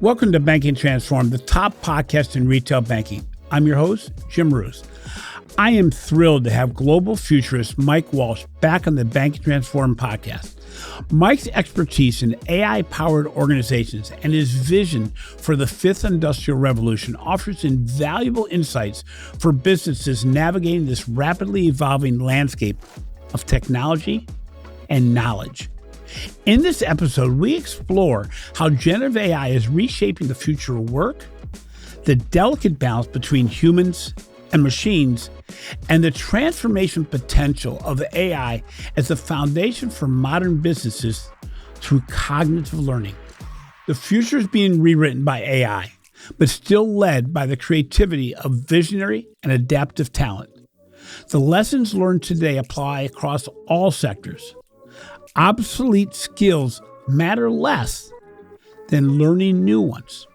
Welcome to Banking Transformed, the top podcast in retail banking. I'm your host, Jim Marous. I am thrilled to have global futurist Mike Walsh back on the Banking Transformed podcast. Mike's expertise in AI-powered organizations and his vision for the fifth industrial revolution offers invaluable insights for businesses navigating this rapidly evolving landscape of technology and knowledge. In this episode, we explore how generative AI is reshaping the future of work, the delicate balance between humans and machines, and the transformation potential of AI as the foundation for modern businesses through cognitive learning. The future is being rewritten by AI, but still led by the creativity of visionary and adaptive talent. The lessons learned today apply across all sectors. Obsolete skills matter less than learning new ones.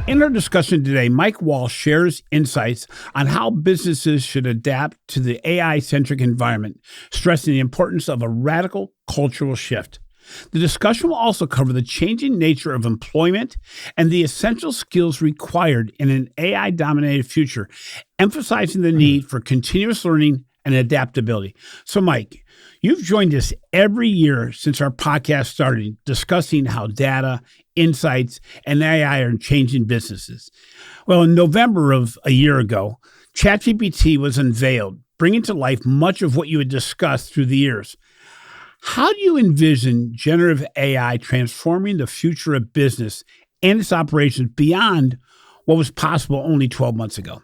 In our discussion today, Mike Walsh shares insights on how businesses should adapt to the AI-centric environment, stressing the importance of a radical cultural shift. The discussion will also cover the changing nature of employment and the essential skills required in an AI-dominated future, emphasizing the need for continuous learning and adaptability. So, Mike, you've joined us every year since our podcast started, discussing how data, insights, and AI are changing businesses. Well, in November of a year ago, ChatGPT was unveiled, bringing to life much of what you had discussed through the years. How do you envision generative AI transforming the future of business and its operations beyond what was possible only 12 months ago?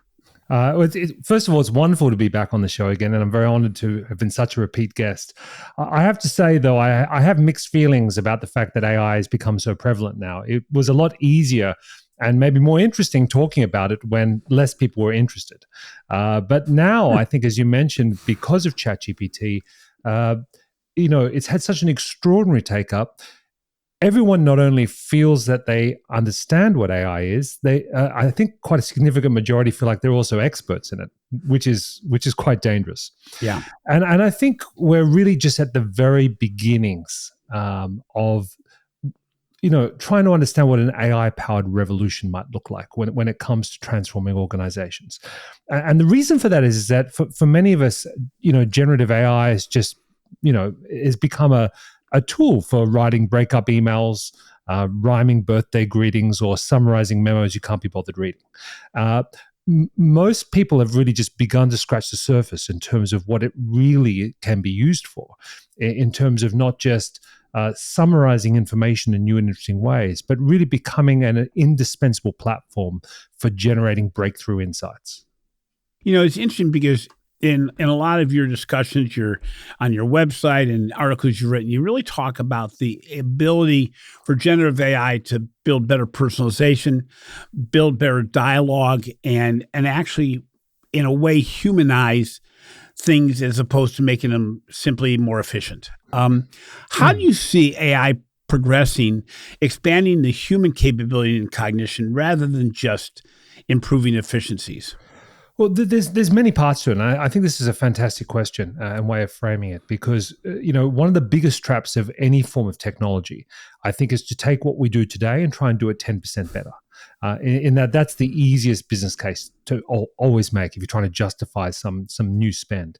First of all, it's wonderful to be back on the show again, and I'm very honored to have been such a repeat guest. I have to say, though, I have mixed feelings about the fact that AI has become so prevalent now. It was a lot easier and maybe more interesting talking about it when less people were interested. But now, I think, as you mentioned, because of ChatGPT, it's had such an extraordinary take-up. Everyone not only feels that they understand what AI is, I think quite a significant majority feel like they're also experts in it, which is quite dangerous. Yeah. And I think we're really just at the very beginnings of trying to understand what an AI-powered revolution might look like when it comes to transforming organizations. And the reason for that is that for many of us, generative AI is just, has become a tool for writing breakup emails, rhyming birthday greetings, or summarizing memos you can't be bothered reading. Most people have really just begun to scratch the surface in terms of what it really can be used for, in terms of not just summarizing information in new and interesting ways, but really becoming an indispensable platform for generating breakthrough insights. It's interesting because in a lot of your discussions, you're on your website and articles you've written, you really talk about the ability for generative AI to build better personalization, build better dialogue, and actually, in a way, humanize things as opposed to making them simply more efficient. How do you see AI progressing, expanding the human capability and cognition rather than just improving efficiencies? Well, there's many parts to it, and I think this is a fantastic question and way of framing it, because one of the biggest traps of any form of technology, I think, is to take what we do today and try and do it 10% better. In that's the easiest business case to always make if you're trying to justify some new spend.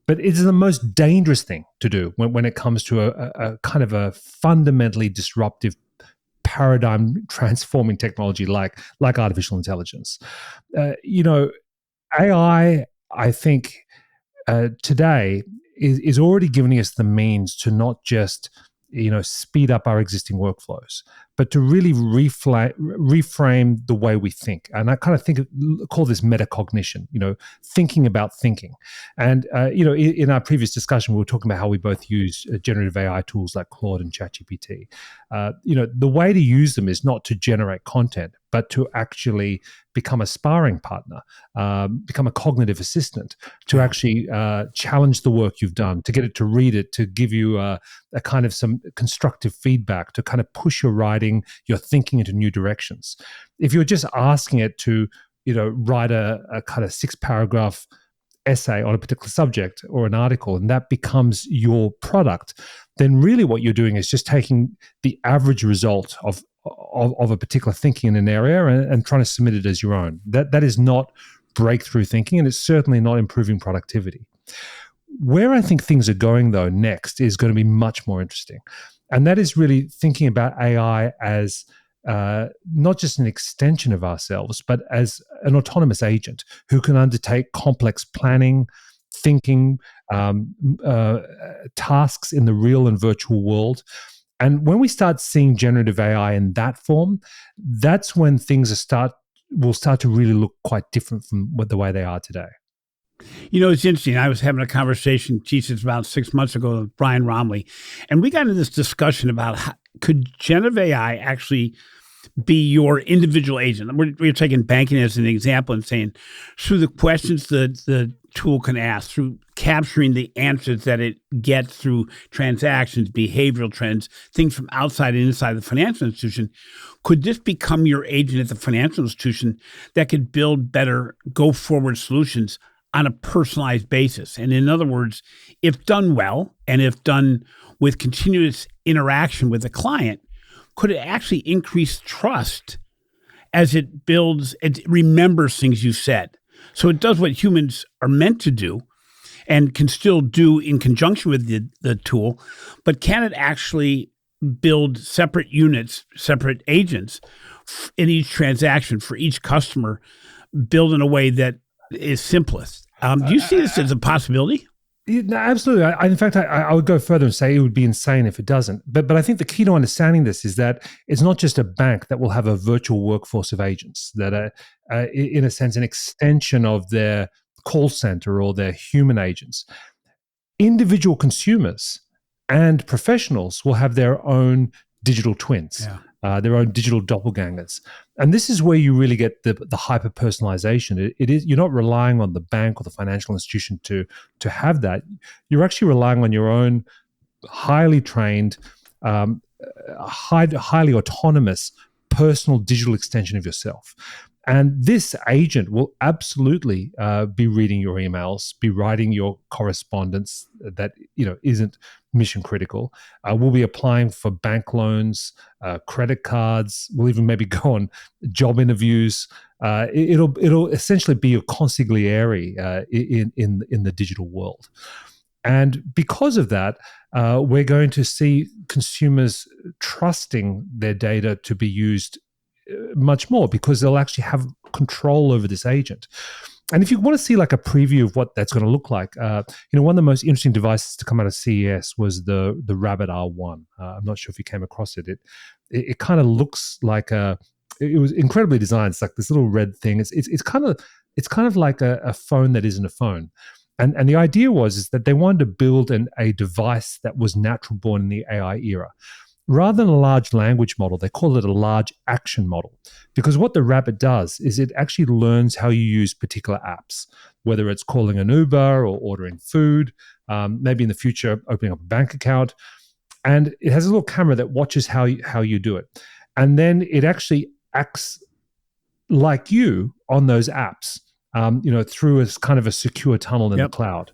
But it's the most dangerous thing to do when it comes to a kind of a fundamentally disruptive paradigm transforming technology like artificial intelligence. AI, I think, today is already giving us the means to not just, speed up our existing workflows, but to really reframe the way we think. And I kind of call this metacognition, thinking about thinking. And, in our previous discussion, we were talking about how we both use generative AI tools like Claude and ChatGPT. The way to use them is not to generate content, but to actually become a sparring partner, become a cognitive assistant, to actually challenge the work you've done, to get it to read it, to give you a kind of some constructive feedback, to kind of push your writing, your thinking into new directions. If you're just asking it to, write a kind of 6-paragraph essay on a particular subject or an article, and that becomes your product, then really what you're doing is just taking the average result of a particular thinking in an area and trying to submit it as your own. That is not breakthrough thinking, and it's certainly not improving productivity. Where I think things are going, though, next is going to be much more interesting. And that is really thinking about AI as not just an extension of ourselves, but as an autonomous agent who can undertake complex planning, thinking, tasks in the real and virtual world. And when we start seeing generative AI in that form, that's when things will start to really look quite different from the way they are today. It's interesting. I was having a conversation, Jesus, about 6 months ago with Brian Romley, and we got into this discussion about could generative AI actually be your individual agent? We're taking banking as an example and saying through the questions the tool can ask, through capturing the answers that it gets through transactions, behavioral trends, things from outside and inside the financial institution, could this become your agent at the financial institution that could build better go-forward solutions on a personalized basis? And in other words, if done well, and if done with continuous interaction with the client, could it actually increase trust as it remembers things you said? So it does what humans are meant to do and can still do in conjunction with the tool, but can it actually build separate units, separate agents in each transaction for each customer, build in a way that is simplest? Do you see this as a possibility? No, absolutely. In fact, I would go further and say it would be insane if it doesn't. But I think the key to understanding this is that it's not just a bank that will have a virtual workforce of agents that are, in a sense, an extension of their call center or their human agents. Individual consumers and professionals will have their own digital twins. Their own digital doppelgangers. And this is where you really get the hyper-personalization. It is, you're not relying on the bank or the financial institution to have that. You're actually relying on your own highly trained, highly autonomous personal digital extension of yourself. And this agent will absolutely be reading your emails, be writing your correspondence that isn't mission critical. We'll be applying for bank loans, credit cards. We'll even maybe go on job interviews. It'll essentially be your consigliere in the digital world. And because of that, we're going to see consumers trusting their data to be used much more because they'll actually have control over this agent. And if you want to see like a preview of what that's going to look like, one of the most interesting devices to come out of CES was the Rabbit R1. I'm not sure if you came across it. It kind of looks like it was incredibly designed. It's like this little red thing. It's kind of like a phone that isn't a phone. And the idea is that they wanted to build a device that was natural born in the AI era. Rather than a large language model, they call it a large action model. Because what the Rabbit does is it actually learns how you use particular apps, whether it's calling an Uber or ordering food, maybe in the future opening up a bank account. And it has a little camera that watches how you do it. And then it actually acts like you on those apps, through a kind of a secure tunnel in the cloud.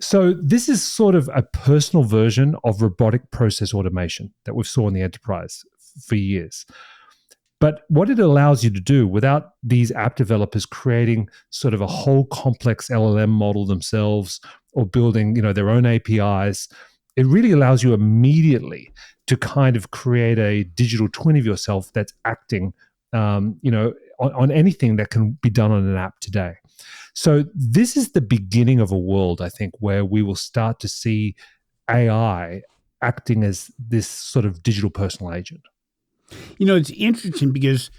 So this is sort of a personal version of robotic process automation that we've saw in the enterprise for years. But what it allows you to do without these app developers creating sort of a whole complex LLM model themselves or building, their own APIs, it really allows you immediately to kind of create a digital twin of yourself that's acting, on anything that can be done on an app today. So this is the beginning of a world, I think, where we will start to see AI acting as this sort of digital personal agent. It's interesting because,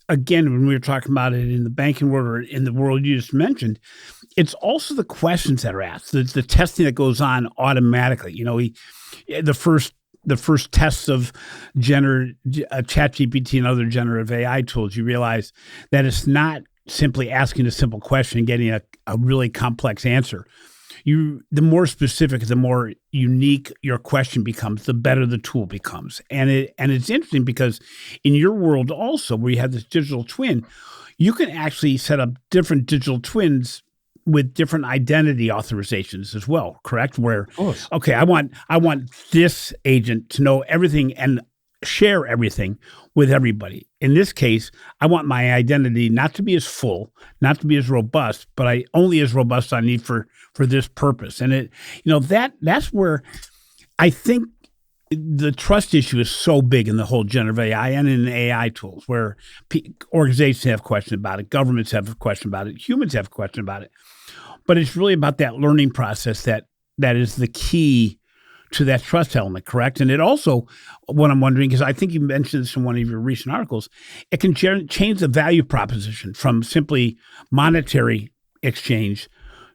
again, when we were talking about it in the banking world or in the world you just mentioned, it's also the questions that are asked, the testing that goes on automatically. The first tests of ChatGPT and other generative AI tools, you realize that it's not simply asking a simple question and getting a really complex answer. The more specific, the more unique your question becomes, the better the tool becomes. And it's interesting because in your world also, where you have this digital twin, you can actually set up different digital twins with different identity authorizations as well, correct? Where, Of course. okay, I want this agent to know everything and share everything with everybody. In this case, I want my identity not to be as full, not to be as robust, but I only as robust I need for this purpose. And that's where I think the trust issue is so big in the whole generative AI and in AI tools, where organizations have questions about it, governments have a question about it, humans have a question about it. But it's really about that learning process that is the key to that trust element, correct? And it also, what I'm wondering, because I think you mentioned this in one of your recent articles, it can change the value proposition from simply monetary exchange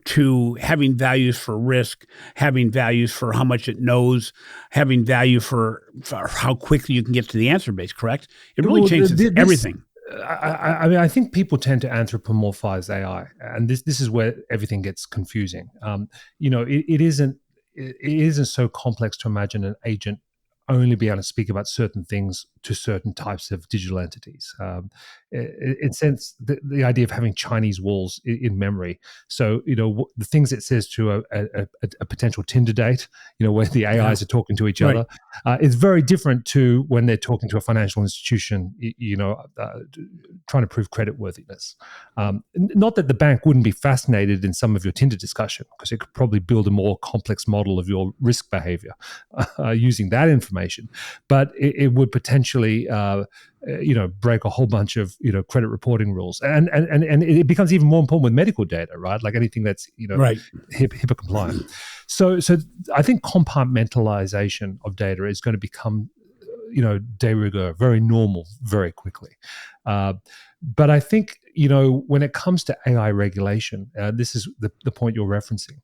to having values for risk, having values for how much it knows, having value for how quickly you can get to the answer base, correct? It really changes everything. I mean, I think people tend to anthropomorphize AI, and this is where everything gets confusing. It isn't so complex to imagine an agent only be able to speak about certain things to certain types of digital entities. In sense, the idea of having Chinese walls in memory. So, the things it says to a potential Tinder date, where the AIs are talking to each other, is very different to when they're talking to a financial institution, trying to prove creditworthiness. Not that the bank wouldn't be fascinated in some of your Tinder discussion, because it could probably build a more complex model of your risk behavior using that information, but it would potentially break a whole bunch of credit reporting rules, and it becomes even more important with medical data, right? Like anything that's HIPAA compliant. So I think compartmentalization of data is going to become de rigueur, very normal, very quickly. But I think when it comes to AI regulation, this is the point you're referencing.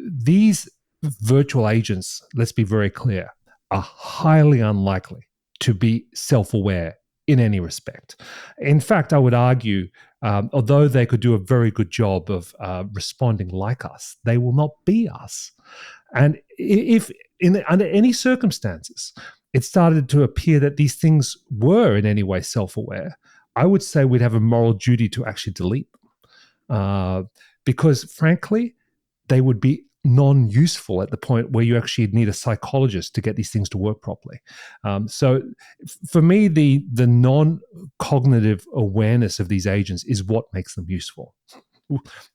These virtual agents, let's be very clear, are highly unlikely to be self-aware in any respect. In fact, I would argue, although they could do a very good job of responding like us, they will not be us. And if under any circumstances, it started to appear that these things were in any way self-aware, I would say we'd have a moral duty to actually delete them. Because frankly, they would be non-useful at the point where you actually need a psychologist to get these things to work properly. So for me, the non-cognitive awareness of these agents is what makes them useful.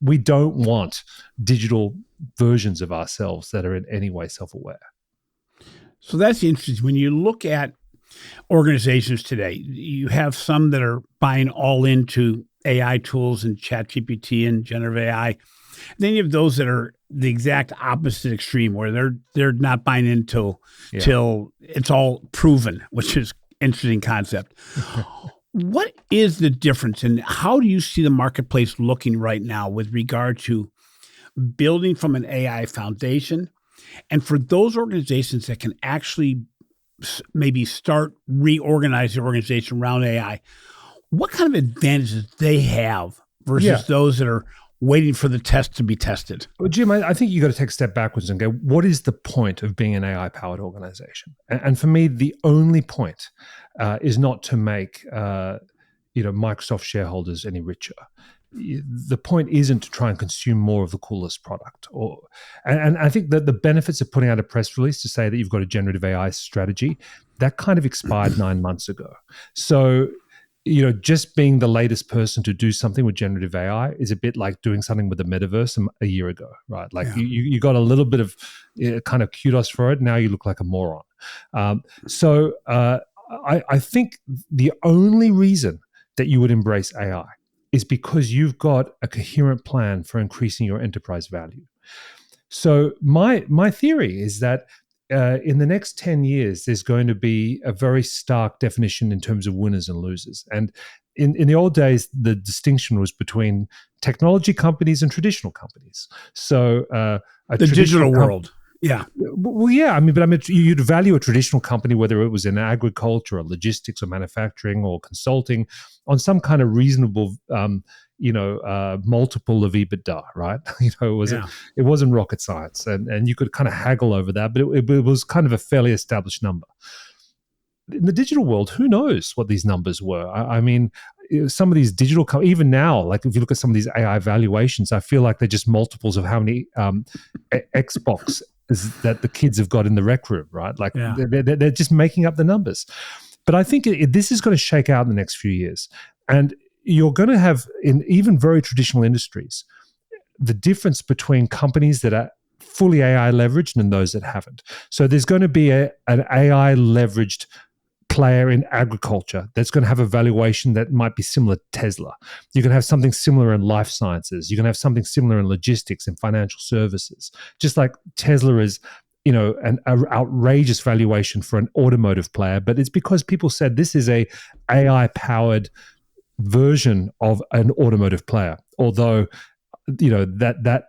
We don't want digital versions of ourselves that are in any way self-aware. So that's interesting. When you look at organizations today, you have some that are buying all into AI tools and ChatGPT and generative AI. Then you have those that are the exact opposite extreme, where they're not buying in till it's all proven, which is an interesting concept. What is the difference, and how do you see the marketplace looking right now with regard to building from an AI foundation, and for those organizations that can actually maybe start reorganize their organization around AI, what kind of advantages they have versus those that are waiting for the test to be tested? Well, Jim, I think you got to take a step backwards and go, what is the point of being an AI-powered organization? And for me, the only point is not to make Microsoft shareholders any richer. The point isn't to try and consume more of the coolest product. And I think that the benefits of putting out a press release to say that you've got a generative AI strategy, that kind of expired 9 months ago. So just being the latest person to do something with generative AI is a bit like doing something with the metaverse a year ago, right? Like you got a little bit of kind of kudos for it. Now you look like a moron. So I think the only reason that you would embrace AI is because you've got a coherent plan for increasing your enterprise value. So my theory is that in the next 10 years, there's going to be a very stark definition in terms of winners and losers. And in the old days, the distinction was between technology companies and traditional companies. So the digital world. Yeah. Well, yeah. I mean, you'd value a traditional company, whether it was in agriculture or logistics or manufacturing or consulting, on some kind of reasonable, multiple of EBITDA, right? It wasn't rocket science, and you could kind of haggle over that, but it was kind of a fairly established number. In the digital world, who knows what these numbers were? I mean, some of these digital, even now, like if you look at some of these AI valuations, I feel like they're just multiples of how many Xbox that the kids have got in the rec room, right? Like they're just making up the numbers. But I think this is going to shake out in the next few years. And you're going to have, in even very traditional industries, the difference between companies that are fully AI leveraged and those that haven't. So there's going to be an AI leveraged player in agriculture that's going to have a valuation that might be similar to Tesla. You can have something similar in life sciences. You can have something similar in logistics and financial services. Just like Tesla is, an outrageous valuation for an automotive player, but it's because people said this is a AI-powered version of an automotive player. Although, that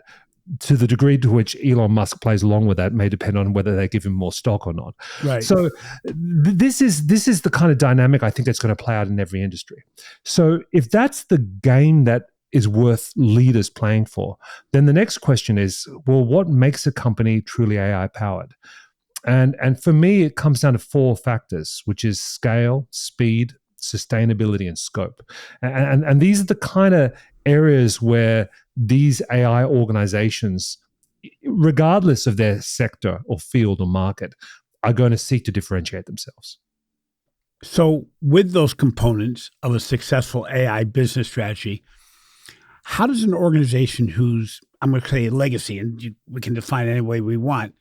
to the degree to which Elon Musk plays along with that may depend on whether they give him more stock or not. Right. So this is the kind of dynamic I think that's going to play out in every industry. So if that's the game that is worth leaders playing for, then the next question is, well, what makes a company truly AI powered? And for me, it comes down to 4 factors, which is scale, speed, sustainability, and scope. And these are the kind of areas where these AI organizations, regardless of their sector or field or market, are going to seek to differentiate themselves. So with those components of a successful AI business strategy, how does an organization whose, I'm going to say legacy, and we can define it any way we want,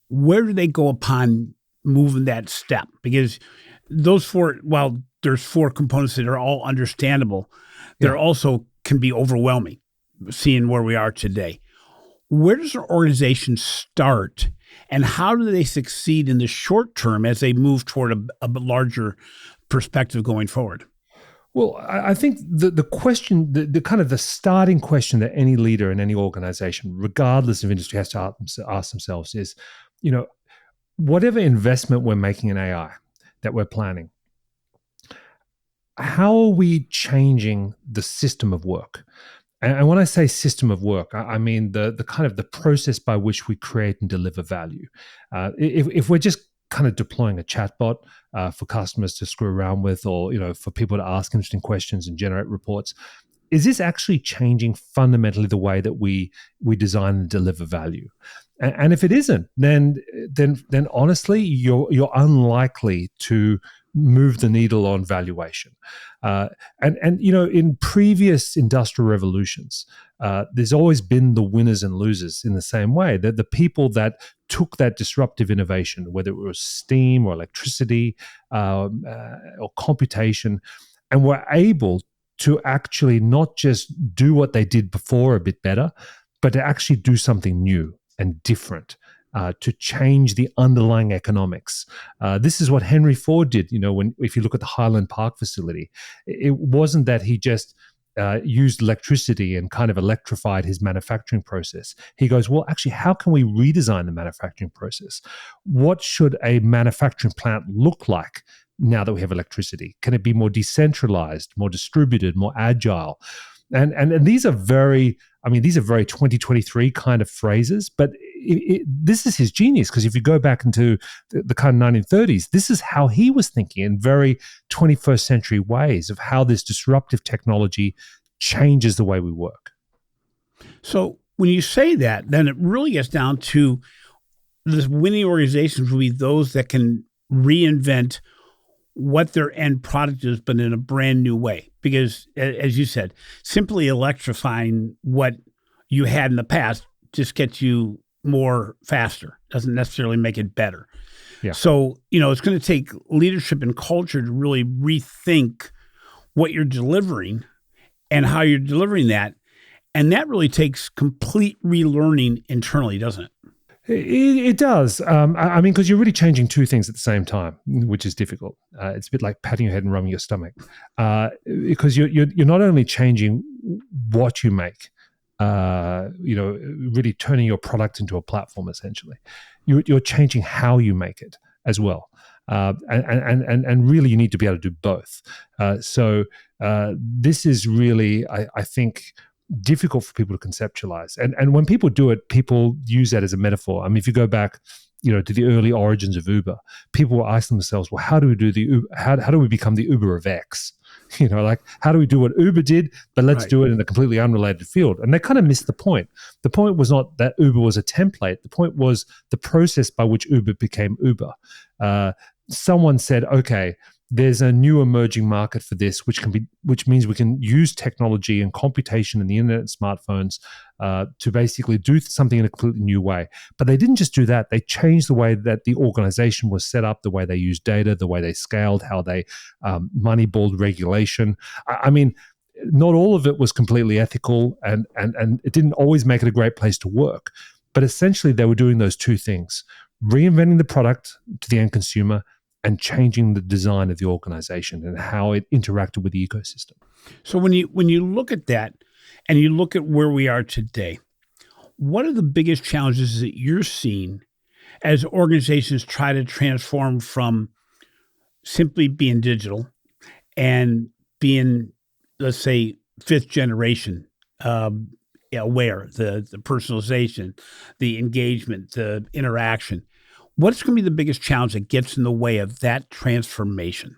where do they go upon moving that step? Because those 4, while there's 4 components that are all understandable, they're also can be overwhelming, seeing where we are today. Where does an organization start, and how do they succeed in the short term as they move toward a larger perspective going forward? Well, I think the question, the kind of the starting question that any leader in any organization, regardless of industry, has to ask themselves is, whatever investment we're making in AI that we're planning, how are we changing the system of work? And when I say system of work, I mean the kind of the process by which we create and deliver value. If we're just kind of deploying a chatbot for customers to screw around with, or for people to ask interesting questions and generate reports, is this actually changing fundamentally the way that we design and deliver value? And if it isn't, then honestly, you're unlikely to move the needle on valuation. And in previous industrial revolutions, there's always been the winners and losers in the same way. That the people that took that disruptive innovation, whether it was steam or electricity or computation, and were able to actually not just do what they did before a bit better, but to actually do something new and different, to change the underlying economics. This is what Henry Ford did. If you look at the Highland Park facility, it wasn't that he just used electricity and kind of electrified his manufacturing process. He goes, well, actually, how can we redesign the manufacturing process? What should a manufacturing plant look like now that we have electricity? Can it be more decentralized, more distributed, more agile? And these are very 2023 kind of phrases, but this is his genius, because if you go back into the kind of 1930s, this is how he was thinking in very 21st century ways of how this disruptive technology changes the way we work. So when you say that, then it really gets down to the winning organizations will be those that can reinvent what their end product is, but in a brand new way. Because as you said, simply electrifying what you had in the past just gets you more faster, doesn't necessarily make it better. Yeah. So, it's going to take leadership and culture to really rethink what you're delivering and how you're delivering that. And that really takes complete relearning internally, doesn't it? It does. I mean, because you're really changing two things at the same time, which is difficult. It's a bit like patting your head and rubbing your stomach, because you're not only changing what you make, really turning your product into a platform. Essentially, you're changing how you make it as well. And really, you need to be able to do both. This is really, I think, difficult for people to conceptualize. And when people do it, people use that as a metaphor. I mean, if you go back, to the early origins of Uber, people were asking themselves, well, how do we do the Uber? How do we become the Uber of X? Like, how do we do what Uber did, but let's do it in a completely unrelated field? And they kind of missed the point. The point was not that Uber was a template. The point was the process by which Uber became Uber. Someone said, okay, there's a new emerging market for this, which means we can use technology and computation and the internet and smartphones to basically do something in a completely new way. But they didn't just do that. They changed the way that the organization was set up, the way they used data, the way they scaled, how they moneyballed regulation. I mean, not all of it was completely ethical, and it didn't always make it a great place to work. But essentially, they were doing those two things: reinventing the product to the end consumer and changing the design of the organization and how it interacted with the ecosystem. So when you look at that and you look at where we are today, what are the biggest challenges that you're seeing as organizations try to transform from simply being digital and being, let's say, fifth generation aware, the personalization, the engagement, the interaction? What's going to be the biggest challenge that gets in the way of that transformation?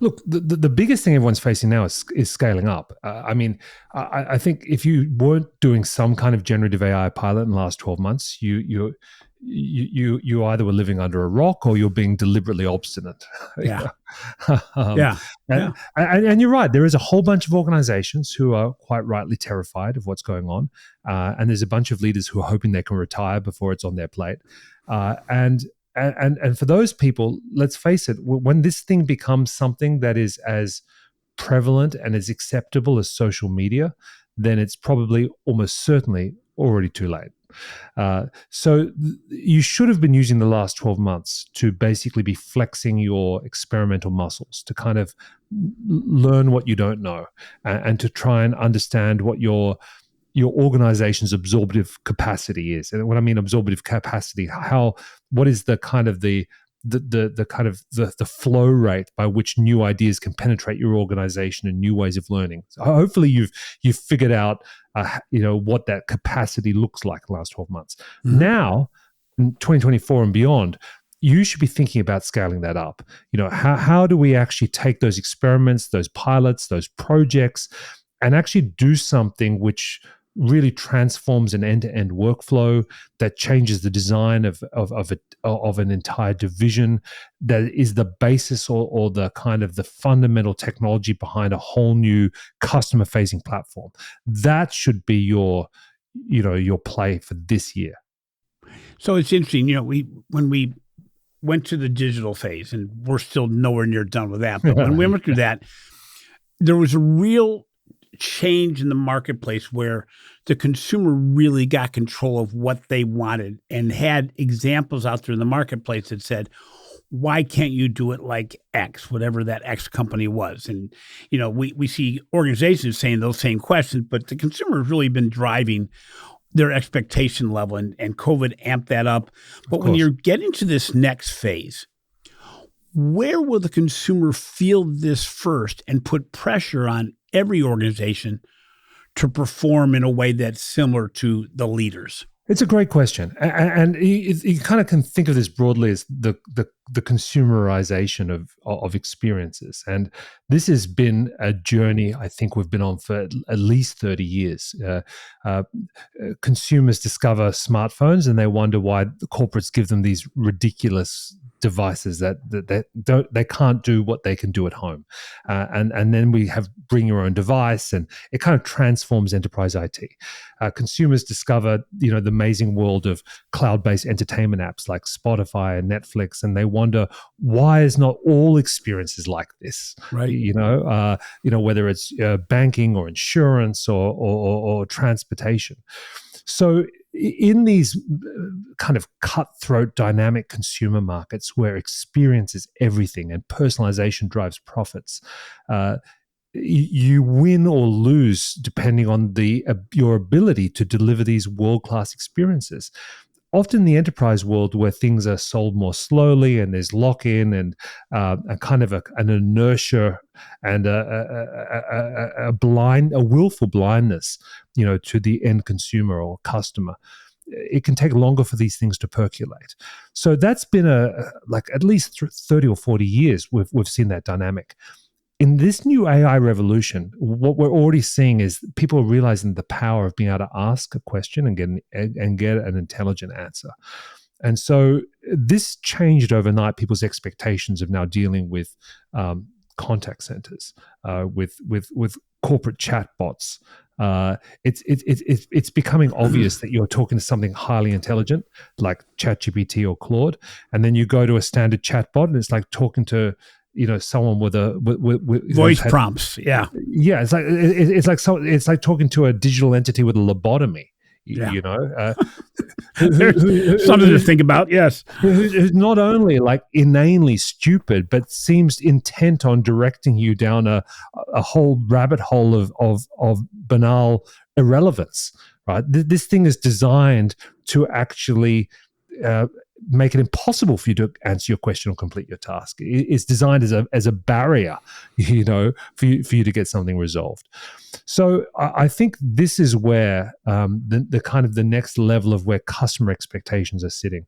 Look, the biggest thing everyone's facing now is scaling up. I think if you weren't doing some kind of generative AI pilot in the last 12 months, you either were living under a rock or you're being deliberately obstinate. Yeah. And you're right. There is a whole bunch of organizations who are quite rightly terrified of what's going on. And there's a bunch of leaders who are hoping they can retire before it's on their plate. And for those people, let's face it, when this thing becomes something that is as prevalent and as acceptable as social media, then it's probably almost certainly already too late. So you should have been using the last 12 months to basically be flexing your experimental muscles, to kind of learn what you don't know, and to try and understand what your organization's absorptive capacity is. And when I mean absorptive capacity, what is the kind of the flow rate by which new ideas can penetrate your organization and new ways of learning. So hopefully you've figured out what that capacity looks like in the last 12 months. Mm-hmm. Now, in 2024 and beyond, you should be thinking about scaling that up. How do we actually take those experiments, those pilots, those projects, and actually do something which really transforms an end-to-end workflow, that changes the design of an entire division, that is the basis or the kind of the fundamental technology behind a whole new customer-facing platform. That should be your play for this year. So it's interesting, when we went to the digital phase, and we're still nowhere near done with that, but when we went through that, there was a real change in the marketplace where the consumer really got control of what they wanted and had examples out there in the marketplace that said, why can't you do it like X, whatever that X company was? And, we see organizations saying those same questions, but the consumer has really been driving their expectation level, and COVID amped that up. But when you're getting to this next phase, where will the consumer feel this first and put pressure on every organization to perform in a way that's similar to the leaders? It's a great question. And you kind of can think of this broadly as the consumerization of experiences. And this has been a journey I think we've been on for at least 30 years. Consumers discover smartphones and they wonder why the corporates give them these ridiculous devices that they can't do what they can do at home, and then we have bring your own device, and it kind of transforms enterprise IT. Consumers discover the amazing world of cloud-based entertainment apps like Spotify and Netflix, and they wonder why is not all experiences like this, right? Whether it's banking or insurance or transportation. So in these kind of cutthroat dynamic consumer markets where experience is everything and personalization drives profits, you win or lose depending on your ability to deliver these world-class experiences. Often in the enterprise world, where things are sold more slowly and there's lock-in and a kind of an inertia and a willful blindness, to the end consumer or customer, it can take longer for these things to percolate. So that's been at least 30 or 40 years we've seen that dynamic. In this new AI revolution, what we're already seeing is people are realizing the power of being able to ask a question and get an intelligent answer. And so this changed overnight people's expectations of now dealing with contact centers, with corporate chatbots. It's becoming obvious that you're talking to something highly intelligent like ChatGPT or Claude, and then you go to a standard chatbot and it's like talking to someone with voice prompts. Yeah. It's like talking to a digital entity with a lobotomy. Something to think about. Yes. Who's not only like inanely stupid, but seems intent on directing you down a whole rabbit hole of banal irrelevance. Right. This thing is designed to actually make it impossible for you to answer your question or complete your task. It's designed as a barrier, for you to get something resolved. So I think this is where the kind of the next level of where customer expectations are sitting.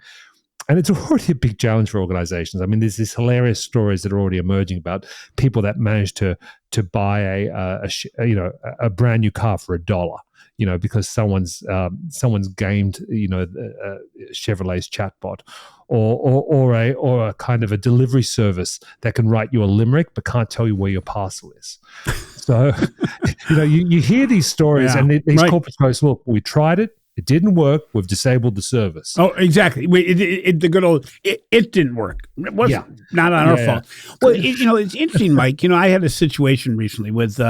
And it's already a big challenge for organizations. I mean, there's these hilarious stories that are already emerging about people that managed to buy a brand new car for $1. Because someone's gamed, Chevrolet's chatbot, or a kind of a delivery service that can write you a limerick but can't tell you where your parcel is. So, you hear these stories, and these corporates go, "Look, we tried it. It didn't work. We've disabled the service." Oh, exactly. The good old, it didn't work. It wasn't not on our fault. Well, it's interesting, Mike. I had a situation recently with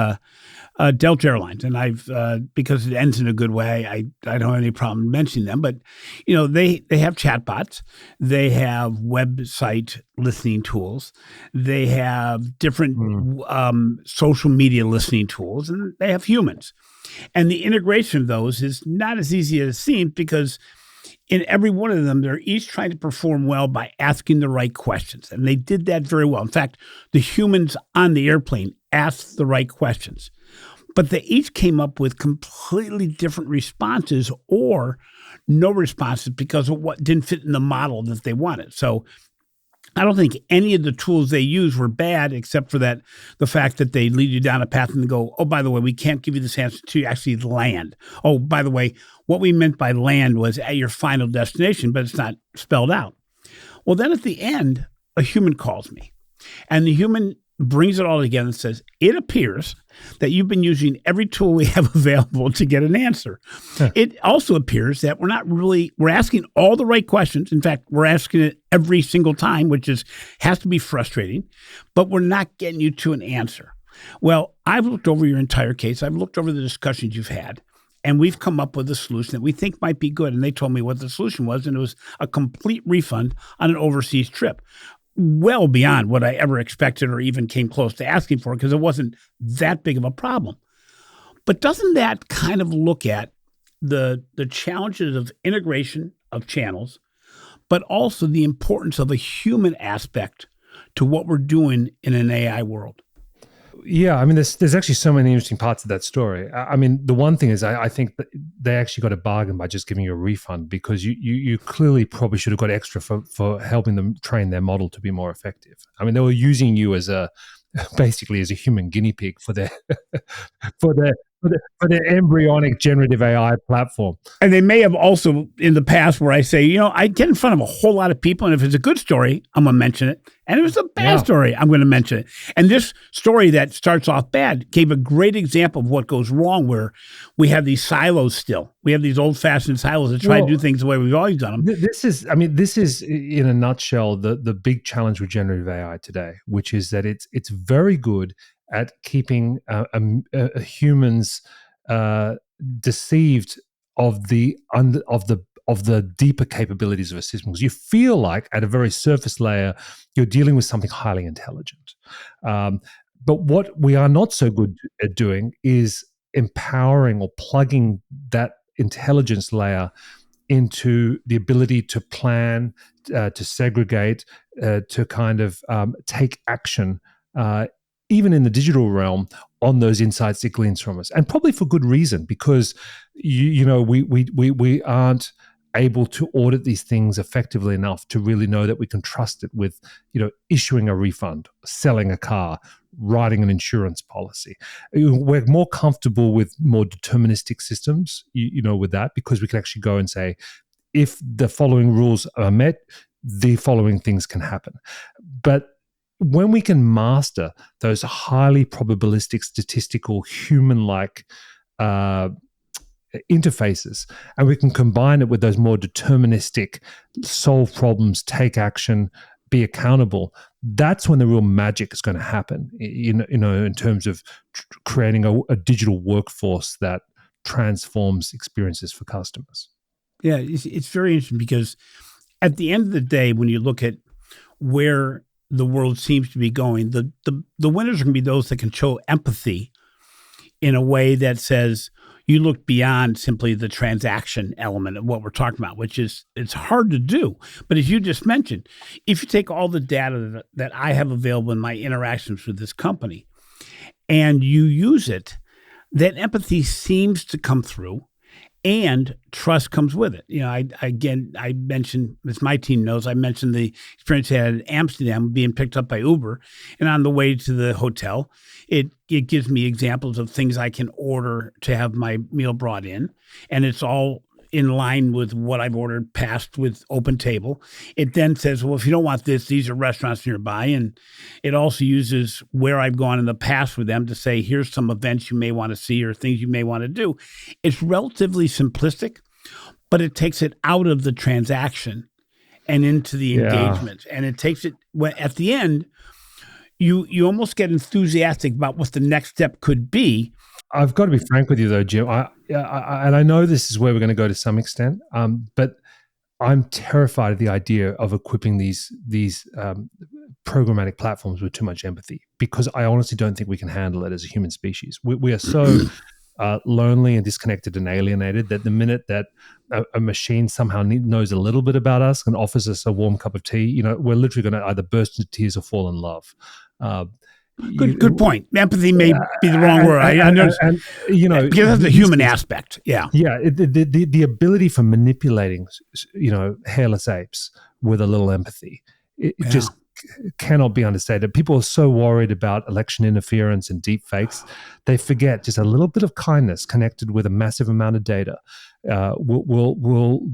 Delta Airlines, and I've because it ends in a good way, I don't have any problem mentioning them. But they have chatbots, they have website listening tools, they have different social media listening tools, and they have humans. And the integration of those is not as easy as it seems, because in every one of them, they're each trying to perform well by asking the right questions. And they did that very well. In fact, the humans on the airplane asked the right questions. But they each came up with completely different responses or no responses because of what didn't fit in the model that they wanted. So I don't think any of the tools they used were bad, except for the fact that they lead you down a path and go, "Oh, by the way, we can't give you this answer to actually land. Oh, by the way, what we meant by land was at your final destination, but it's not spelled out." Well, then at the end, a human calls me, and the human brings it all together and says, "It appears that you've been using every tool we have available to get an answer." Huh. It also appears that we're asking all the right questions. In fact, we're asking it every single time, which has to be frustrating, but we're not getting you to an answer. Well, I've looked over your entire case. I've looked over the discussions you've had, and we've come up with a solution that we think might be good. And they told me what the solution was, and it was a complete refund on an overseas trip. Well beyond what I ever expected or even came close to asking for, because it wasn't that big of a problem. But doesn't that kind of look at the challenges of integration of channels, but also the importance of a human aspect to what we're doing in an AI world? Yeah, I mean, there's actually so many interesting parts of that story. I mean, the one thing is I think that they actually got a bargain by just giving you a refund, because you clearly probably should have got extra for helping them train their model to be more effective. I mean, they were using you basically as a human guinea pig for their for their embryonic generative AI platform. And they may have also in the past where I say, I get in front of a whole lot of people, and if it's a good story, I'm going to mention it. And if it's a bad story, I'm going to mention it. And this story that starts off bad gave a great example of what goes wrong, where we have these silos still. We have these old-fashioned silos that try to do things the way we've always done them. This is in a nutshell the big challenge with generative AI today, which is that it's very good at keeping a human's deceived of the deeper capabilities of a system, because you feel like at a very surface layer you're dealing with something highly intelligent. But what we are not so good at doing is empowering or plugging that intelligence layer into the ability to plan, to segregate, to kind of take action, even in the digital realm, on those insights it gleans from us, and probably for good reason, because we aren't able to audit these things effectively enough to really know that we can trust it with, issuing a refund, selling a car, writing an insurance policy. We're more comfortable with more deterministic systems, with that, because we can actually go and say, if the following rules are met, the following things can happen. But when we can master those highly probabilistic, statistical, human-like interfaces, and we can combine it with those more deterministic, solve problems, take action, be accountable, that's when the real magic is going to happen, in terms of creating a digital workforce that transforms experiences for customers. Yeah, it's very interesting, because at the end of the day, when you look at where the world seems to be going, the winners are going to be those that can show empathy in a way that says you look beyond simply the transaction element of what we're talking about, which is, it's hard to do. But as you just mentioned, if you take all the data that I have available in my interactions with this company and you use it, that empathy seems to come through. And trust comes with it. I mentioned, as my team knows, I mentioned the experience I had in Amsterdam being picked up by Uber. And on the way to the hotel, it gives me examples of things I can order to have my meal brought in. And it's all in line with what I've ordered, passed with Open Table. It then says, well, if you don't want this, these are restaurants nearby. And it also uses where I've gone in the past with them to say, here's some events you may want to see or things you may want to do. It's relatively simplistic, but it takes it out of the transaction and into the engagement. And it takes it, at the end, you almost get enthusiastic about what the next step could be. I've got to be frank with you, though, Jim. And I know this is where we're going to go to some extent, but I'm terrified of the idea of equipping these programmatic platforms with too much empathy, because I honestly don't think we can handle it as a human species. We are so lonely and disconnected and alienated that the minute that a machine somehow knows a little bit about us and offers us a warm cup of tea, we're literally going to either burst into tears or fall in love. Good point. Empathy may be the wrong word. I know, because that's the human aspect. Yeah, the ability for manipulating, hairless apes with a little empathy, it just cannot be understated. People are so worried about election interference and deep fakes, they forget just a little bit of kindness connected with a massive amount of data will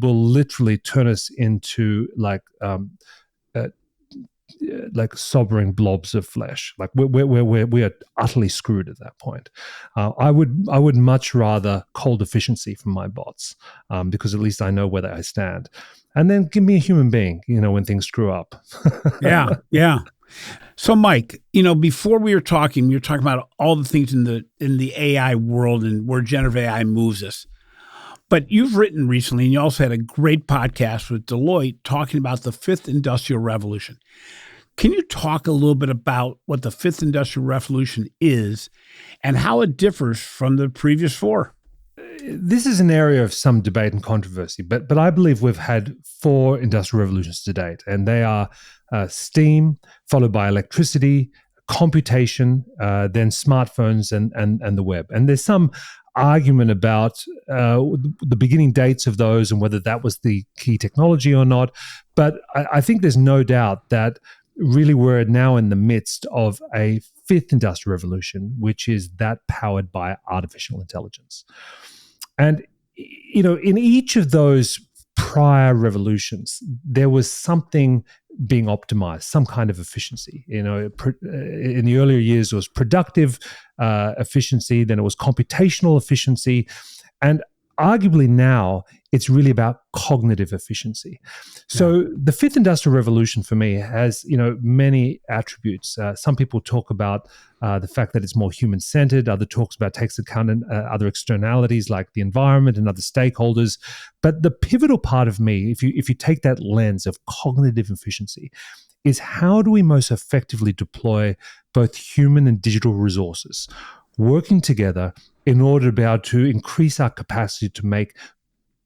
literally turn us into like sovereign blobs of flesh. Like we are utterly screwed at that point. I would much rather cold efficiency from my bots, because at least I know where I stand. And then give me a human being, when things screw up. Yeah. So, Mike, before we were talking about all the things in the AI world and where generative AI moves us. But you've written recently, and you also had a great podcast with Deloitte talking about the fifth industrial revolution. Can you talk a little bit about what the fifth industrial revolution is and how it differs from the previous four? This is an area of some debate and controversy, but I believe we've had four industrial revolutions to date, and they are steam, followed by electricity, computation, then smartphones, and the web. And there's some argument about the beginning dates of those and whether that was the key technology or not. But I think there's no doubt that really we're now in the midst of a fifth industrial revolution, which is that powered by artificial intelligence. And, in each of those prior revolutions, there was something being optimized, some kind of efficiency. In the earlier years, it was productive efficiency, then it was computational efficiency. And arguably now, It's really about cognitive efficiency. So the fifth industrial revolution for me has, many attributes. Some people talk about the fact that it's more human-centered. Other talks about takes account other externalities like the environment and other stakeholders. But the pivotal part of me, if you take that lens of cognitive efficiency, is how do we most effectively deploy both human and digital resources working together in order to be able to increase our capacity to make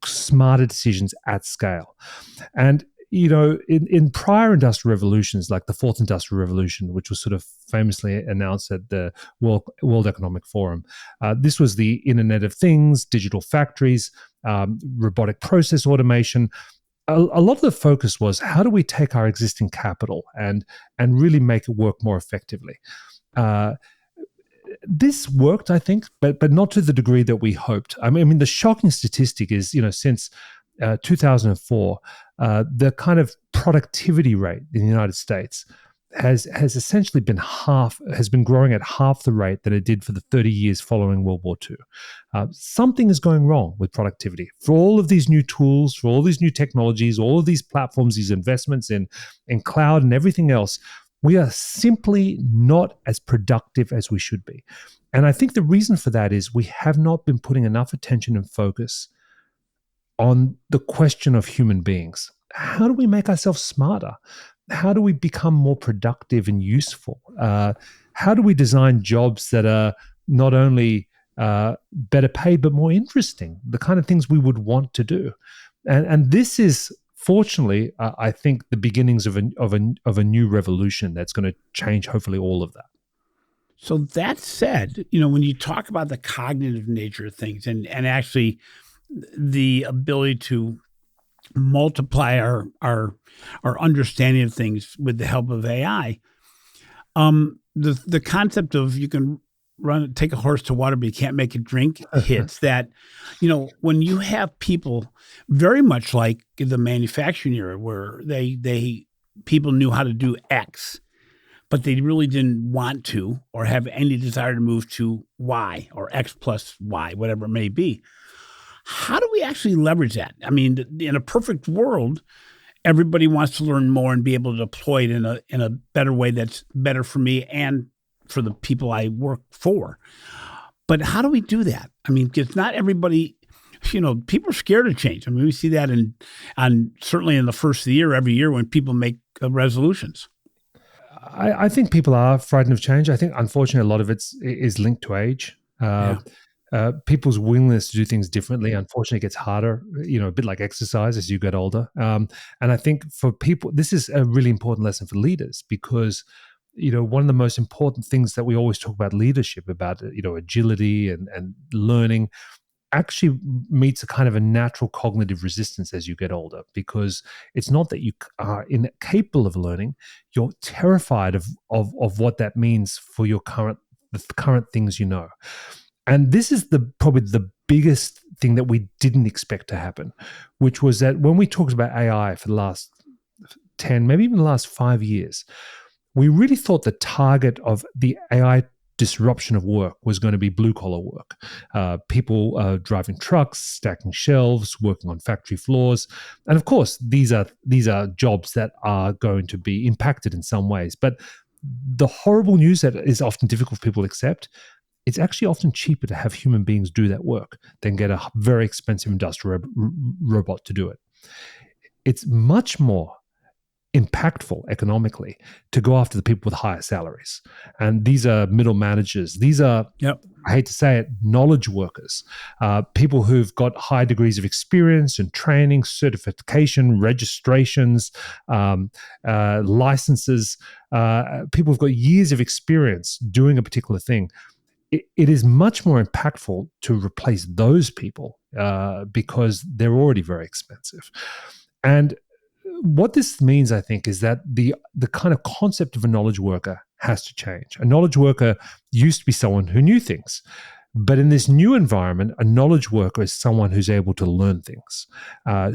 smarter decisions at scale. And in prior industrial revolutions, like the fourth industrial revolution, which was sort of famously announced at the World Economic Forum, this was the Internet of Things, digital factories, robotic process automation. A lot of the focus was how do we take our existing capital and really make it work more effectively. This worked, I think, but not to the degree that we hoped. I mean, the shocking statistic is, since 2004, the kind of productivity rate in the United States has essentially been growing at half the rate that it did for the 30 years following World War II. Something is going wrong with productivity. For all of these new tools, for all these new technologies, all of these platforms, these investments in cloud and everything else, we are simply not as productive as we should be. And I think the reason for that is we have not been putting enough attention and focus on the question of human beings. How do we make ourselves smarter? How do we become more productive and useful? How do we design jobs that are not only better paid, but more interesting? The kind of things we would want to do. And this is, fortunately, I think the beginnings of a new revolution that's going to change, hopefully, all of that. So that said, when you talk about the cognitive nature of things and actually the ability to multiply our understanding of things with the help of AI, the concept of you can take a horse to water, but you can't make it drink hits that, when you have people very much like the manufacturing era where people knew how to do X, but they really didn't want to or have any desire to move to Y or X plus Y, whatever it may be. How do we actually leverage that? I mean, in a perfect world, everybody wants to learn more and be able to deploy it in a better way that's better for me and for the people I work for. But how do we do that? I mean, because not everybody, people are scared of change. I mean, we see that certainly in the first of the year, every year when people make resolutions. I think people are frightened of change. I think, unfortunately, a lot of it is linked to age. People's willingness to do things differently, unfortunately, gets harder, a bit like exercise as you get older. And I think for people, this is a really important lesson for leaders because, one of the most important things that we always talk about leadership, about, agility and learning, actually meets a kind of a natural cognitive resistance as you get older, because it's not that you are incapable of learning, you're terrified of what that means for the current things you know. And this is probably the biggest thing that we didn't expect to happen, which was that when we talked about AI for the last 10, maybe even the last 5 years, we really thought the target of the AI disruption of work was going to be blue-collar work. People driving trucks, stacking shelves, working on factory floors. And of course, these are jobs that are going to be impacted in some ways. But the horrible news that is often difficult for people to accept, it's actually often cheaper to have human beings do that work than get a very expensive industrial robot to do it. It's much more impactful economically to go after the people with higher salaries. And these are middle managers. These are, I hate to say it, knowledge workers, people who've got high degrees of experience and training, certification, registrations, licenses, people who've got years of experience doing a particular thing. It is much more impactful to replace those people because they're already very expensive. And what this means, I think, is that the kind of concept of a knowledge worker has to change. A knowledge worker used to be someone who knew things. But in this new environment, a knowledge worker is someone who's able to learn things,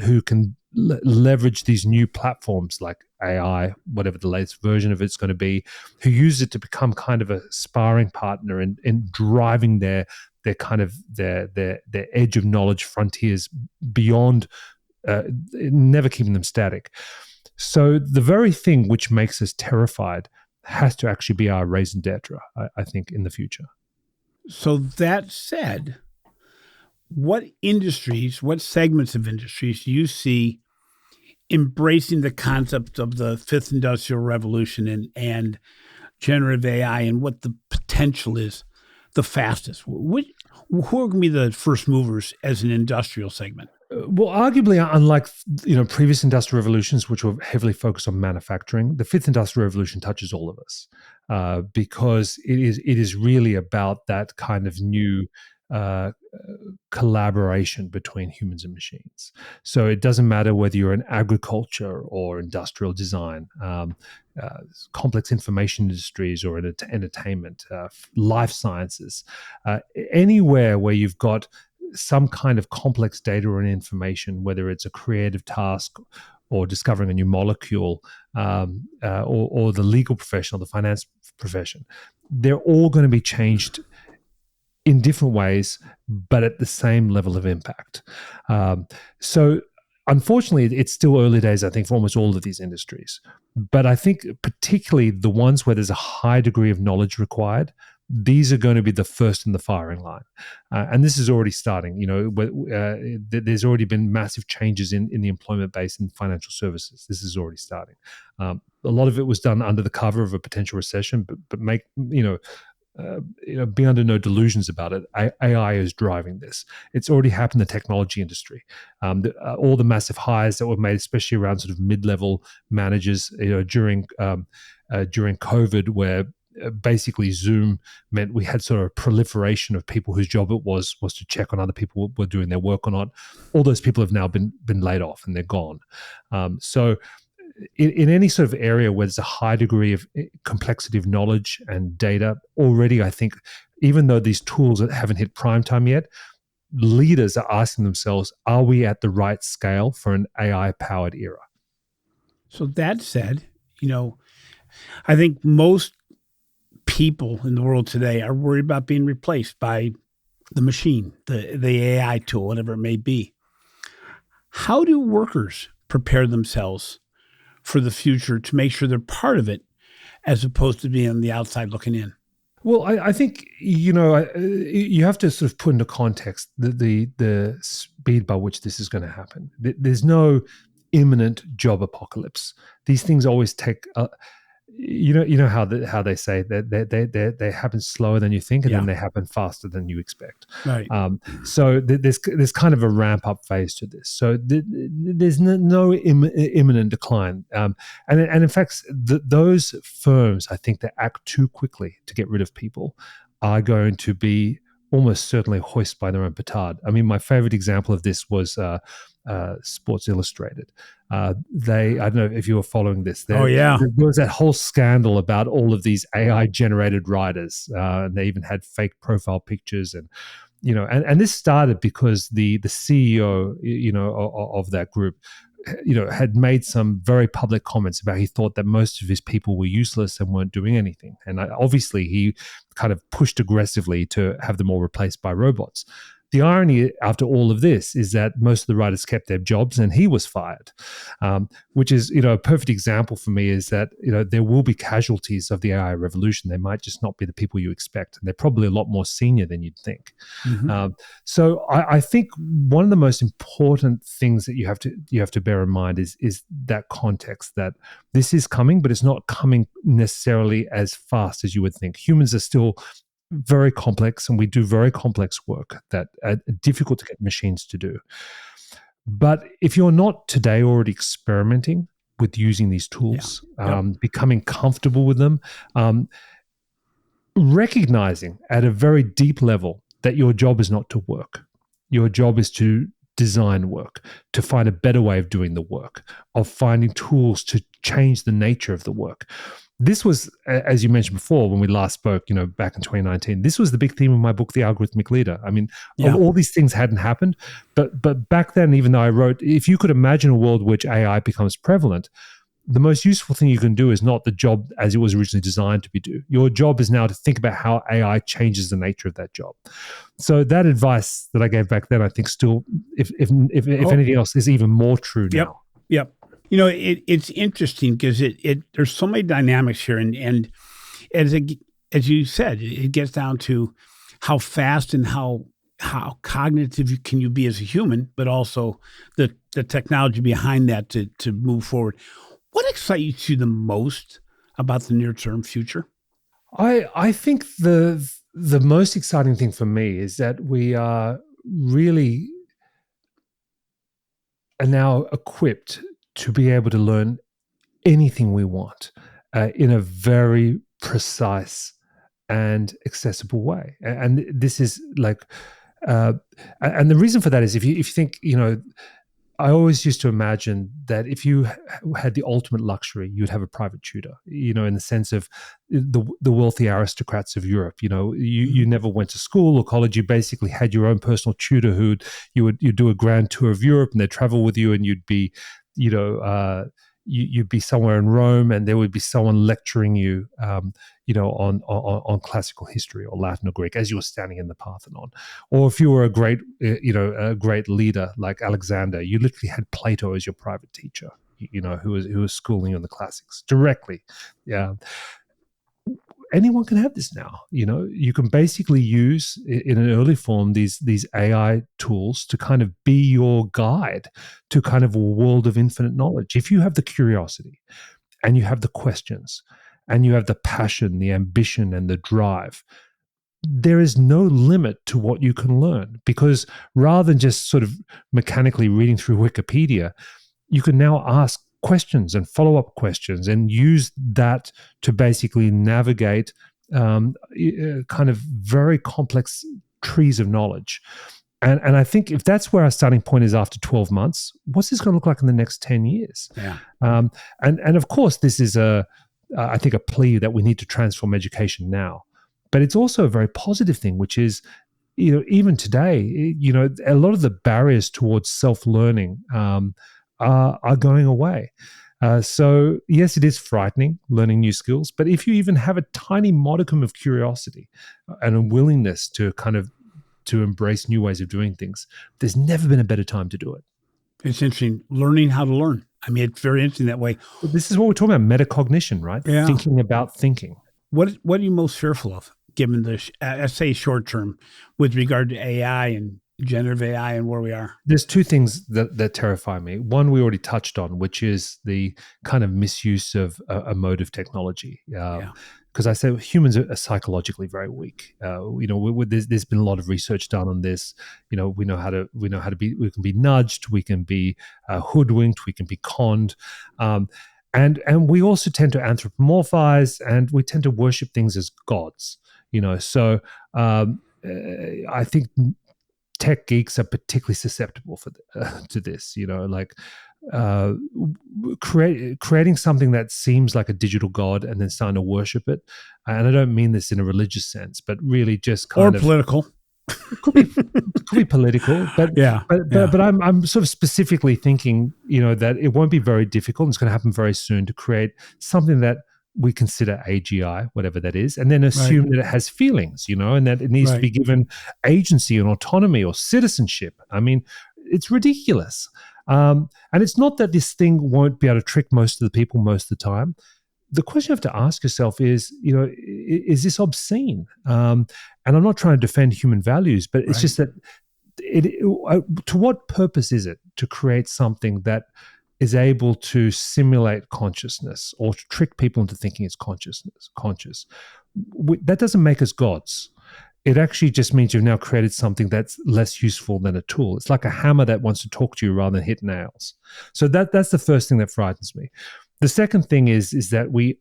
who can leverage these new platforms like AI, whatever the latest version of it's going to be, who use it to become kind of a sparring partner in driving their their edge of knowledge frontiers beyond, never keeping them static. So the very thing which makes us terrified has to actually be our raison d'etre, I think, in the future. So that said, what industries, what segments of industries do you see embracing the concept of the fifth industrial revolution and generative AI, and what the potential is the fastest? Who are going to be the first movers as an industrial segment? Well, arguably, unlike previous industrial revolutions, which were heavily focused on manufacturing, the fifth industrial revolution touches all of us, because it is really about that kind of new collaboration between humans and machines. So it doesn't matter whether you're in agriculture or industrial design, complex information industries or in entertainment, life sciences, anywhere where you've got some kind of complex data and information, whether it's a creative task or discovering a new molecule, or the legal profession or the finance profession, they're all going to be changed in different ways, but at the same level of impact. So unfortunately, it's still early days, I think, for almost all of these industries. But I think particularly the ones where there's a high degree of knowledge required, these are going to be the first in the firing line. And this is already starting. There's already been massive changes in the employment base in financial services. This is already starting. A lot of it was done under the cover of a potential recession, but be under no delusions about it. AI is driving this. It's already happened in the technology industry. All the massive hires that were made, especially around sort of mid-level managers, during COVID, where basically Zoom meant we had sort of a proliferation of people whose job it was to check on other people were doing their work or not. All those people have now been laid off and they're gone. So in any sort of area where there's a high degree of complexity of knowledge and data, already I think, even though these tools haven't hit prime time yet, leaders are asking themselves, are we at the right scale for an AI-powered era? So that said, I think most people in the world today are worried about being replaced by the machine, the AI tool, whatever it may be. How do workers prepare themselves for the future to make sure they're part of it, as opposed to being on the outside looking in? Well, I think, you have to sort of put into context the speed by which this is going to happen. There's no imminent job apocalypse. These things always take how they say that they happen slower than you think, and then they happen faster than you expect. Right. So there's kind of a ramp up phase to this. So there's no imminent decline. And in fact, those firms, I think, that act too quickly to get rid of people are going to be almost certainly hoisted by their own petard. I mean, my favorite example of this was Sports Illustrated. I don't know if you were following this. There was that whole scandal about all of these AI generated writers, and they even had fake profile pictures, and this started because the CEO of that group had made some very public comments about he thought that most of his people were useless and weren't doing anything, and obviously he kind of pushed aggressively to have them all replaced by robots. The irony after all of this is that most of the writers kept their jobs and he was fired, which is, a perfect example for me is that, there will be casualties of the AI revolution. They might just not be the people you expect. And they're probably a lot more senior than you'd think. Mm-hmm. So I think one of the most important things that you have to bear in mind is that context, that this is coming, but it's not coming necessarily as fast as you would think. Humans are still very complex, and we do very complex work that are difficult to get machines to do. But if you're not today already experimenting with using these tools, becoming comfortable with them, recognizing at a very deep level that your job is not to work. Your job is to design work, to find a better way of doing the work, of finding tools to change the nature of the work. This was, as you mentioned before, when we last spoke, back in 2019, this was the big theme of my book, The Algorithmic Leader. I mean, all these things hadn't happened, but back then, even though I wrote, if you could imagine a world in which AI becomes prevalent, the most useful thing you can do is not the job as it was originally designed to be do. Your job is now to think about how AI changes the nature of that job. So that advice that I gave back then, I think still, if anything else, is even more true now. Yep. It's interesting because there's so many dynamics here, and as you said, it gets down to how fast and how cognitive can you be as a human, but also the technology behind that to move forward. What excites you the most about the near-term future? I think the most exciting thing for me is that we are really now equipped to be able to learn anything we want in a very precise and accessible way. And this is like, and the reason for that is if you think, I always used to imagine that if you had the ultimate luxury, you'd have a private tutor, in the sense of the wealthy aristocrats of Europe. You never went to school or college. You basically had your own personal tutor you'd do a grand tour of Europe, and they'd travel with you, and you'd be, you'd be somewhere in Rome, and there would be someone lecturing you, on classical history or Latin or Greek as you were standing in the Parthenon. Or if you were a great leader like Alexander, you literally had Plato as your private teacher, who was schooling you in the classics directly. Yeah. Anyone can have this now. You can basically use in an early form these AI tools to kind of be your guide to kind of a world of infinite knowledge. If you have the curiosity and you have the questions and you have the passion, the ambition, and the drive, there is no limit to what you can learn, because rather than just sort of mechanically reading through Wikipedia, you can now ask questions and follow-up questions and use that to basically navigate kind of very complex trees of knowledge. And I think if that's where our starting point is after 12 months, what's this going to look like in the next 10 years? Yeah. And of course, this is I think a plea that we need to transform education now. But it's also a very positive thing, which is, even today, a lot of the barriers towards self-learning are going away. So yes, it is frightening learning new skills, but if you even have a tiny modicum of curiosity and a willingness to to embrace new ways of doing things, there's never been a better time to do it. It's interesting, learning how to learn. I mean, it's very interesting that way. This is what we're talking about, metacognition, right? Yeah. Thinking about thinking. What are you most fearful of, given the, say, short term, with regard to AI and generative AI and where we are? There's two things that terrify me. One we already touched on, which is the kind of misuse of emotive technology. Because I say humans are psychologically very weak. There's been a lot of research done on this. We know how to be. We can be nudged. We can be hoodwinked. We can be conned. And we also tend to anthropomorphize, and we tend to worship things as gods. So I think tech geeks are particularly susceptible to this. Creating something that seems like a digital god and then starting to worship it. And I don't mean this in a religious sense, but really just kind of political. Could be political, but I'm sort of specifically thinking, that it won't be very difficult. It's going to happen very soon to create something that we consider AGI, whatever that is, and then assume that it has feelings, and that it needs to be given agency and autonomy or citizenship. I mean, it's ridiculous. And it's not that this thing won't be able to trick most of the people most of the time. The question you have to ask yourself is, is this obscene? And I'm not trying to defend human values, but it's just that to what purpose is it to create something that is able to simulate consciousness or to trick people into thinking it's conscious? That doesn't make us gods. It actually just means you've now created something that's less useful than a tool. It's like a hammer that wants to talk to you rather than hit nails. So that's the first thing that frightens me. The second thing is that we,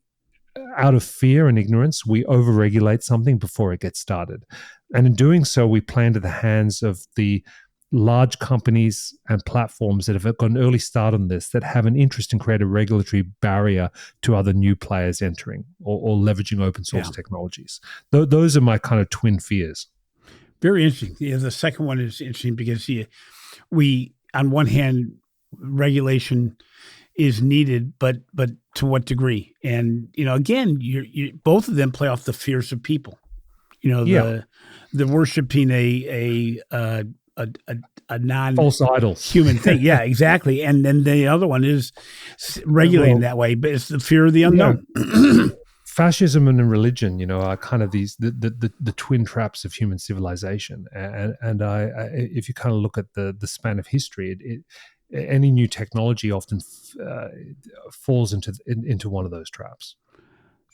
out of fear and ignorance, we overregulate something before it gets started. And in doing so, we play into the hands of the large companies and platforms that have got an early start on this, that have an interest in creating a regulatory barrier to other new players entering or leveraging open source technologies. Those are my kind of twin fears. Very interesting. Yeah, the second one is interesting because we, on one hand, regulation is needed, but to what degree? And again, you both of them play off the fears of people. The worshiping a non false idols human thing. Yeah, exactly. And then the other one is regulating that way, but it's the fear of the unknown. Fascism and religion, are kind of these the twin traps of human civilization. And if you kind of look at the span of history, any new technology often falls into one of those traps.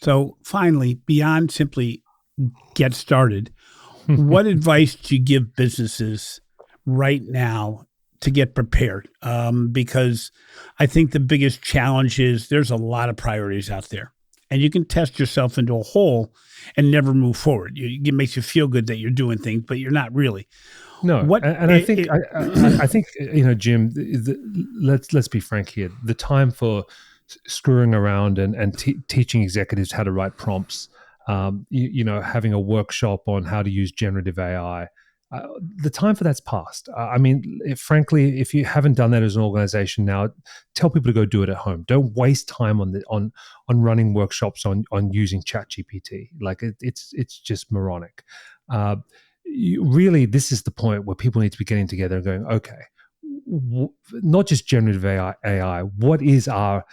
So finally, beyond simply get started, what advice do you give businesses right now to get prepared? Because I think the biggest challenge is there's a lot of priorities out there, and you can test yourself into a hole and never move forward. It makes you feel good that you're doing things, but you're not really. No, I think Jim. Let's be frank here. The time for screwing around and teaching executives how to write prompts, having a workshop on how to use generative AI. The time for that's past. Frankly, if you haven't done that as an organization now, tell people to go do it at home. Don't waste time on running workshops on using ChatGPT. Like it's just moronic. Really, this is the point where people need to be getting together and going, okay, not just generative AI. What is our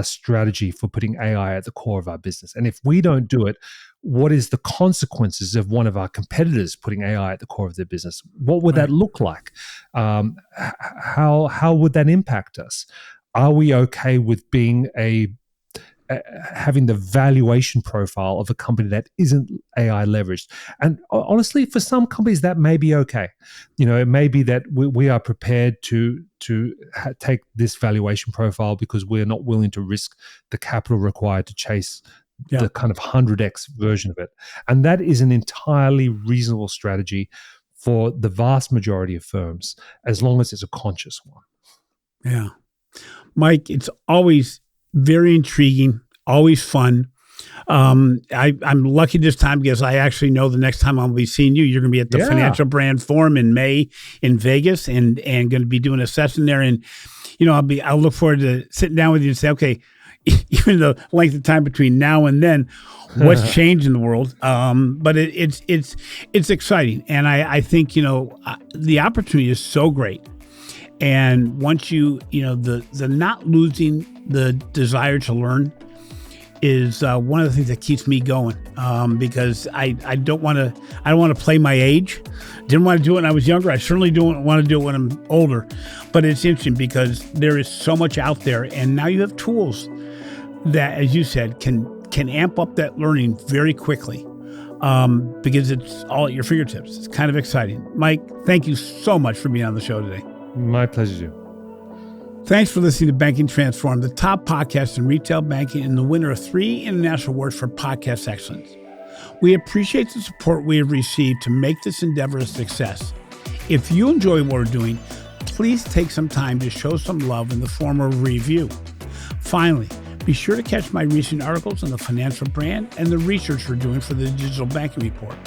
strategy for putting AI at the core of our business? And if we don't do it, what is the consequences of one of our competitors putting AI at the core of their business? What would that look like? How would that impact us? Are we okay with being having the valuation profile of a company that isn't AI leveraged? And honestly, for some companies, that may be okay. It may be that we are prepared to take this valuation profile because we're not willing to risk the capital required to chase the kind of 100x version of it. And that is an entirely reasonable strategy for the vast majority of firms, as long as it's a conscious one. Yeah. Mike, it's always very intriguing, always fun. I'm lucky this time because I actually know the next time I'll be seeing you, you're going to be at the Financial Brand Forum in May in Vegas and going to be doing a session there. And, I'll look forward to sitting down with you and say, okay, even the length of time between now and then, what's changed in the world? But it's exciting. And I think, the opportunity is so great. And once the not losing the desire to learn is one of the things that keeps me going, because I don't want to play my age. Didn't want to do it when I was younger. I certainly don't want to do it when I'm older. But it's interesting because there is so much out there, and now you have tools that, as you said, can amp up that learning very quickly, because it's all at your fingertips. It's kind of exciting. Mike, thank you so much for being on the show today. My pleasure, Jim. Thanks for listening to Banking Transformed, the top podcast in retail banking and the winner of 3 international awards for podcast excellence. We appreciate the support we have received to make this endeavor a success. If you enjoy what we're doing, please take some time to show some love in the form of a review. Finally, be sure to catch my recent articles on the financial brand and the research we're doing for the Digital Banking Report.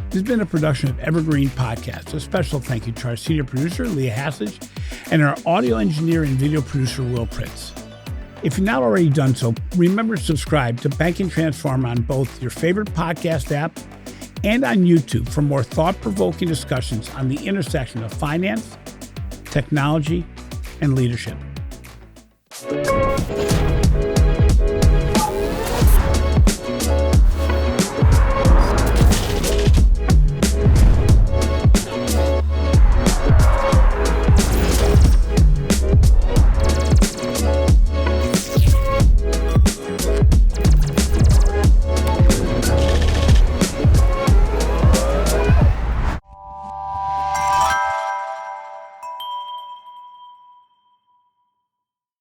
This has been a production of Evergreen Podcasts. A special thank you to our senior producer, Leah Hassage, and our audio engineer and video producer, Will Pritz. If you've not already done so, remember to subscribe to Banking Transform on both your favorite podcast app and on YouTube for more thought-provoking discussions on the intersection of finance, technology, and leadership.